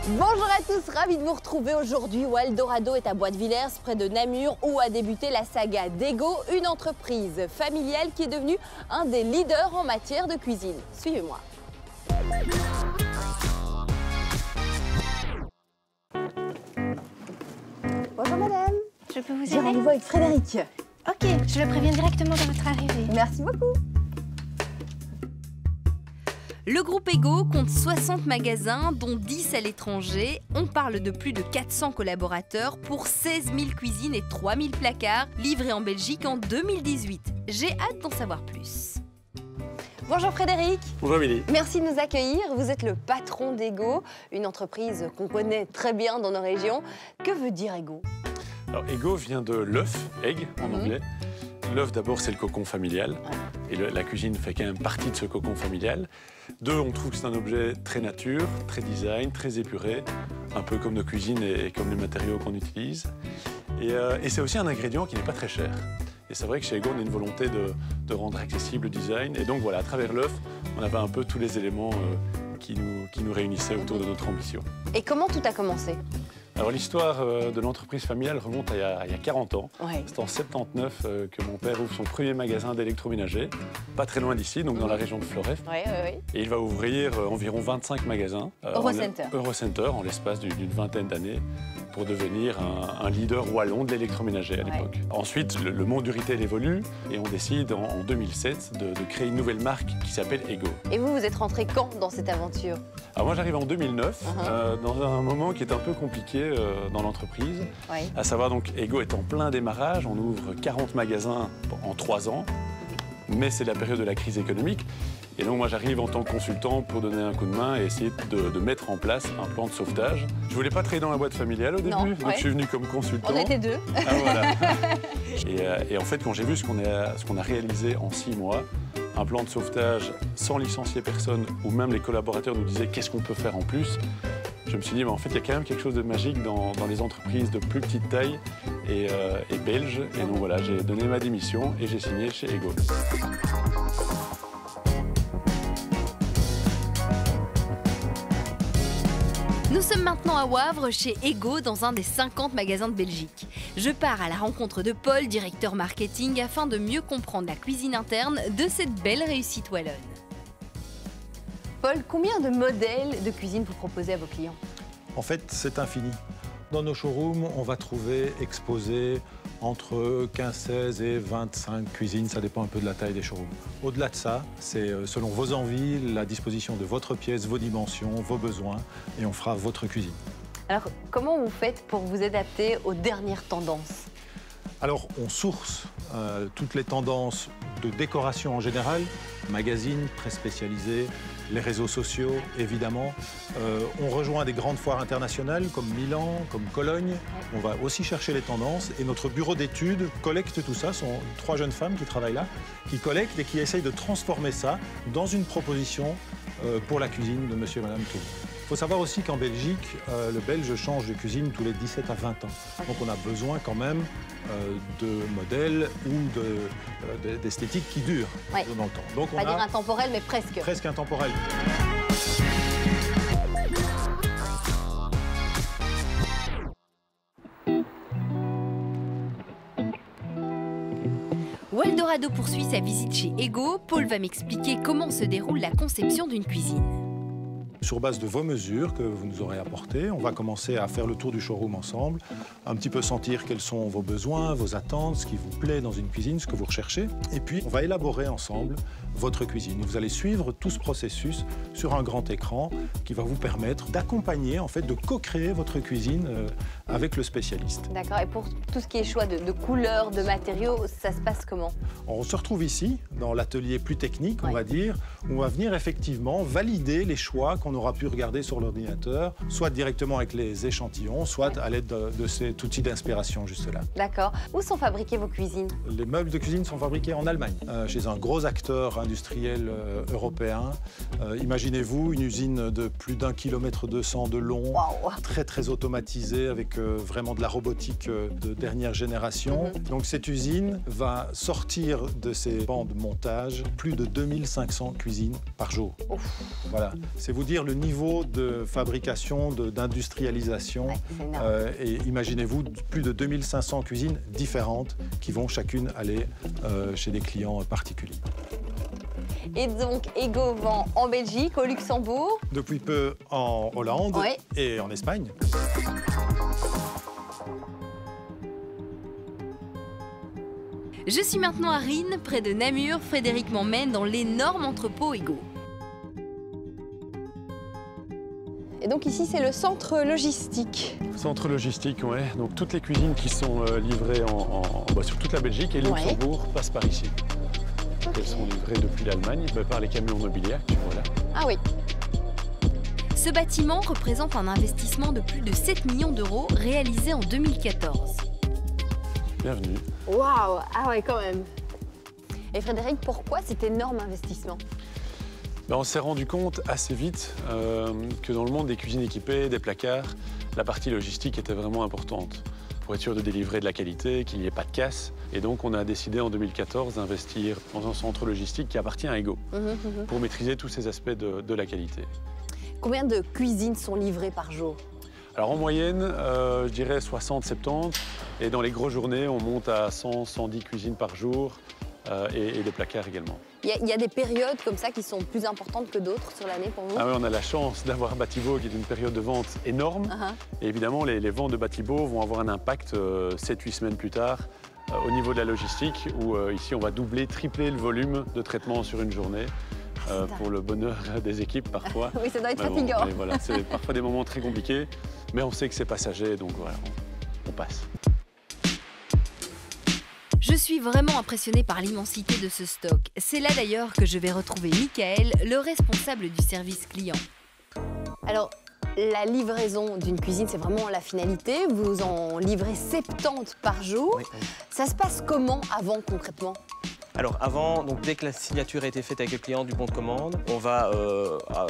Bonjour à tous, ravi de vous retrouver aujourd'hui où Eldorado est à Bois-de-Villers, près de Namur, où a débuté la saga d'Ego, une entreprise familiale qui est devenue un des leaders en matière de cuisine. Suivez-moi. Bonjour madame. Je peux vous aider? J'ai rendez-vous avec Frédéric. Ok, je le préviens directement de votre arrivée. Merci beaucoup. Le groupe Ego compte 60 magasins, dont 10 à l'étranger. On parle de plus de 400 collaborateurs pour 16 000 cuisines et 3 000 placards, livrés en Belgique en 2018. J'ai hâte d'en savoir plus. Bonjour Frédéric. Bonjour Émilie. Merci de nous accueillir. Vous êtes le patron d'Ego, une entreprise qu'on connaît très bien dans nos régions. Que veut dire Ego? Alors Ego vient de l'œuf, egg en anglais. L'œuf d'abord c'est le cocon familial et la cuisine fait quand même partie de ce cocon familial. Deux, on trouve que c'est un objet très nature, très design, très épuré, un peu comme nos cuisines et comme les matériaux qu'on utilise. Et c'est aussi un ingrédient qui n'est pas très cher. Et c'est vrai que chez Ego, on a une volonté de rendre accessible le design. Et donc voilà, à travers l'œuf, on avait un peu tous les éléments qui nous réunissaient autour de notre ambition. Et comment tout a commencé? Alors l'histoire de l'entreprise familiale remonte à il y a 40 ans. Ouais. C'est en 79 que mon père ouvre son premier magasin d'électroménager, pas très loin d'ici, donc dans la région de Floreffe. Oui. Et il va ouvrir environ 25 magasins. Eurocenter en l'espace d'une vingtaine d'années pour devenir un leader wallon de l'électroménager à l'époque. Ensuite, le monde du retail évolue et on décide en 2007 de créer une nouvelle marque qui s'appelle Ego. Et vous êtes rentré quand dans cette aventure? Alors moi j'arrive en 2009, dans un moment qui est un peu compliqué dans l'entreprise. À savoir donc Ego est en plein démarrage, on ouvre 40 magasins en 3 ans, mais c'est la période de la crise économique. Et donc moi j'arrive en tant que consultant pour donner un coup de main et essayer de mettre en place un plan de sauvetage. Je voulais pas travailler dans la boîte familiale au début, donc je suis venu comme consultant. On était deux. Ah, voilà. et en fait quand j'ai vu ce qu'on a réalisé en 6 mois, un plan de sauvetage sans licencier personne, où même les collaborateurs nous disaient qu'est-ce qu'on peut faire en plus, je me suis dit, mais en fait, il y a quand même quelque chose de magique dans les entreprises de plus petite taille et belges. Et donc voilà, j'ai donné ma démission et j'ai signé chez Ego. Nous sommes maintenant à Wavre, chez Ego, dans un des 50 magasins de Belgique. Je pars à la rencontre de Paul, directeur marketing, afin de mieux comprendre la cuisine interne de cette belle réussite wallonne. Paul, combien de modèles de cuisine vous proposez à vos clients? En fait, c'est infini. Dans nos showrooms, on va trouver exposées entre 15, 16 et 25 cuisines, ça dépend un peu de la taille des showrooms. Au-delà de ça, c'est selon vos envies, la disposition de votre pièce, vos dimensions, vos besoins, et on fera votre cuisine. Alors, comment vous faites pour vous adapter aux dernières tendances? Alors, on source toutes les tendances de décoration en général, magazines très spécialisés, les réseaux sociaux, évidemment. On rejoint des grandes foires internationales comme Milan, comme Cologne. On va aussi chercher les tendances et notre bureau d'études collecte tout ça. Ce sont 3 jeunes femmes qui travaillent là, qui collectent et qui essayent de transformer ça dans une proposition pour la cuisine de monsieur et madame tout. Il faut savoir aussi qu'en Belgique, le Belge change de cuisine tous les 17 à 20 ans. Donc on a besoin quand même de modèles ou d'esthétique qui durent dans le temps. Donc on va dire intemporel, mais presque. Presque intemporel. Eldorado poursuit sa visite chez Ego. Paul va m'expliquer comment se déroule la conception d'une cuisine. Sur base de vos mesures que vous nous aurez apportées, on va commencer à faire le tour du showroom ensemble, un petit peu sentir quels sont vos besoins, vos attentes, ce qui vous plaît dans une cuisine, ce que vous recherchez. Et puis, on va élaborer ensemble votre cuisine. Vous allez suivre tout ce processus sur un grand écran qui va vous permettre d'accompagner, en fait, de co-créer votre cuisine avec le spécialiste. D'accord. Et pour tout ce qui est choix de couleurs, de matériaux, ça se passe comment? On se retrouve ici, dans l'atelier plus technique, on va dire, où on va venir effectivement valider les choix qu'on aura pu regarder sur l'ordinateur, soit directement avec les échantillons, soit à l'aide de cet outil d'inspiration juste là. D'accord. Où sont fabriquées vos cuisines? Les meubles de cuisine sont fabriqués en Allemagne, chez un gros acteur industriel européen. Imaginez-vous une usine de plus d'1,2 km de long, très très automatisée, avec vraiment de la robotique de dernière génération. Donc cette usine va sortir de ses bancs de montage plus de 2500 cuisines par jour. Voilà, c'est vous dire le niveau de fabrication, d'industrialisation. Et imaginez-vous plus de 2500 cuisines différentes qui vont chacune aller chez des clients particuliers. Et donc, Ego vend en Belgique, au Luxembourg. Depuis peu en Hollande et en Espagne. Je suis maintenant à Rhînes, près de Namur. Frédéric m'emmène dans l'énorme entrepôt Ego. Et donc ici, c'est le centre logistique. Centre logistique, oui. Donc toutes les cuisines qui sont livrées sur toute la Belgique et le Luxembourg passent par ici. Elles sont livrées depuis l'Allemagne par les camions mobiliers. Voilà. Ah oui. Ce bâtiment représente un investissement de plus de 7 millions d'euros réalisé en 2014. Bienvenue. Waouh! Ah ouais, quand même. Et Frédéric, pourquoi cet énorme investissement? On s'est rendu compte assez vite que dans le monde des cuisines équipées, des placards, la partie logistique était vraiment importante pour être sûr de délivrer de la qualité, qu'il n'y ait pas de casse. Et donc on a décidé en 2014 d'investir dans un centre logistique qui appartient à Ego pour maîtriser tous ces aspects de la qualité. Combien de cuisines sont livrées par jour? Alors en moyenne, je dirais 60-70. Et dans les grosses journées, on monte à 100-110 cuisines par jour et des placards également. Il y a des périodes comme ça qui sont plus importantes que d'autres sur l'année pour vous? Ah oui, on a la chance d'avoir Batibo qui est une période de vente énorme. Et évidemment, les ventes de Batibo vont avoir un impact 7-8 semaines plus tard au niveau de la logistique où ici on va doubler, tripler le volume de traitement sur une journée. Pour le bonheur des équipes parfois. Oui, ça doit être fatigant. Voilà, c'est parfois des moments très compliqués, mais on sait que c'est passager, donc voilà, on passe. Je suis vraiment impressionnée par l'immensité de ce stock. C'est là d'ailleurs que je vais retrouver Michael, le responsable du service client. Alors, la livraison d'une cuisine, c'est vraiment la finalité. Vous en livrez 70 par jour. Oui. Ça se passe comment avant concrètement? Alors avant, donc dès que la signature a été faite avec le client du bon de commande, on va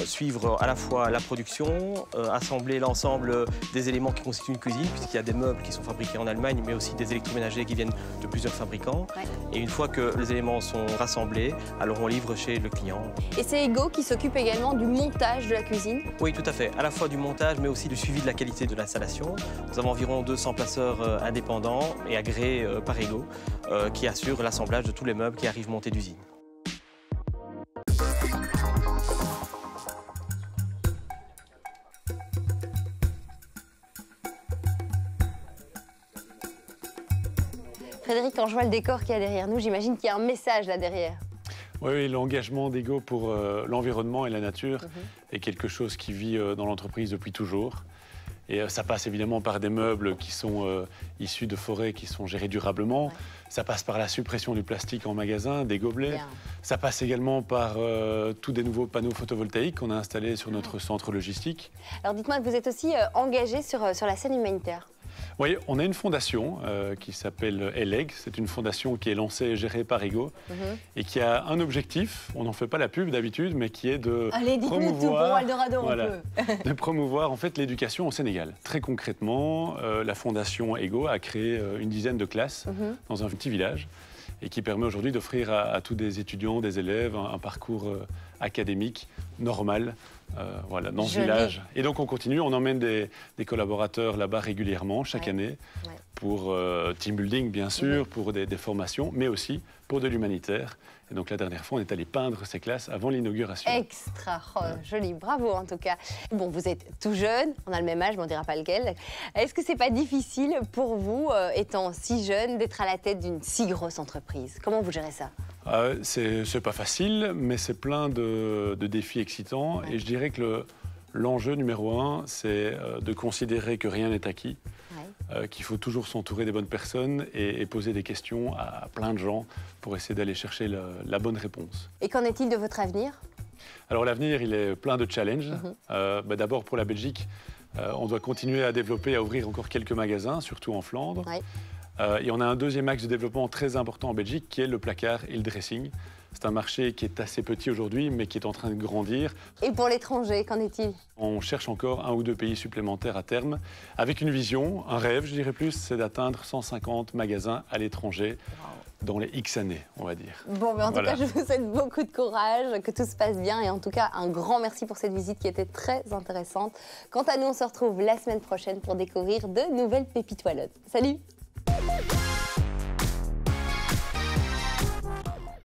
suivre à la fois la production, assembler l'ensemble des éléments qui constituent une cuisine, puisqu'il y a des meubles qui sont fabriqués en Allemagne, mais aussi des électroménagers qui viennent de plusieurs fabricants. Et une fois que les éléments sont rassemblés, alors on livre chez le client. Et c'est Ego qui s'occupe également du montage de la cuisine? Oui, tout à fait. À la fois du montage, mais aussi du suivi de la qualité de l'installation. Nous avons environ 200 placeurs indépendants et agréés par Ego qui assurent l'assemblage de tous les meubles qui arrivent montés d'usine. Frédéric, quand je vois le décor qu'il y a derrière nous, j'imagine qu'il y a un message là derrière. Oui, l'engagement d'Ego pour l'environnement et la nature est quelque chose qui vit dans l'entreprise depuis toujours. Et ça passe évidemment par des meubles qui sont issus de forêts qui sont gérés durablement. Ça passe par la suppression du plastique en magasin, des gobelets. Ça passe également par tous des nouveaux panneaux photovoltaïques qu'on a installés sur notre centre logistique. Alors dites-moi, vous êtes aussi engagé sur la scène humanitaire. Oui, on a une fondation qui s'appelle ELEG. C'est une fondation qui est lancée et gérée par Ego et qui a un objectif, on n'en fait pas la pub d'habitude, mais qui est de promouvoir, de promouvoir en fait l'éducation au Sénégal. Très concrètement, la fondation Ego a créé une dizaine de classes dans un petit village et qui permet aujourd'hui d'offrir à tous des étudiants, des élèves, un parcours académique normal voilà, dans ce village. Et donc on continue, on emmène des collaborateurs là-bas régulièrement, chaque année, pour team building bien sûr, pour des formations, mais aussi pour de l'humanitaire. Et donc la dernière fois, on est allé peindre ces classes avant l'inauguration. Extra, joli, bravo en tout cas. Bon, vous êtes tout jeune, on a le même âge, mais on ne dira pas lequel. Est-ce que c'est pas difficile pour vous, étant si jeune, d'être à la tête d'une si grosse entreprise? Comment vous gérez ça? C'est pas facile, mais c'est plein de défis excitants. Et je dirais que l'enjeu numéro un, c'est de considérer que rien n'est acquis, qu'il faut toujours s'entourer des bonnes personnes et poser des questions à plein de gens pour essayer d'aller chercher la bonne réponse. Et qu'en est-il de votre avenir? Alors l'avenir, il est plein de challenges. D'abord pour la Belgique, on doit continuer à développer, à ouvrir encore quelques magasins, surtout en Flandre. Et on a un deuxième axe de développement très important en Belgique qui est le placard et le dressing. C'est un marché qui est assez petit aujourd'hui, mais qui est en train de grandir. Et pour l'étranger, qu'en est-il? On cherche encore 1 ou 2 pays supplémentaires à terme, avec une vision, un rêve, je dirais plus, c'est d'atteindre 150 magasins à l'étranger dans les X années, on va dire. Bon, mais en tout cas, je vous souhaite beaucoup de courage, que tout se passe bien. Et en tout cas, un grand merci pour cette visite qui était très intéressante. Quant à nous, on se retrouve la semaine prochaine pour découvrir de nouvelles pépites wallonnes. Salut!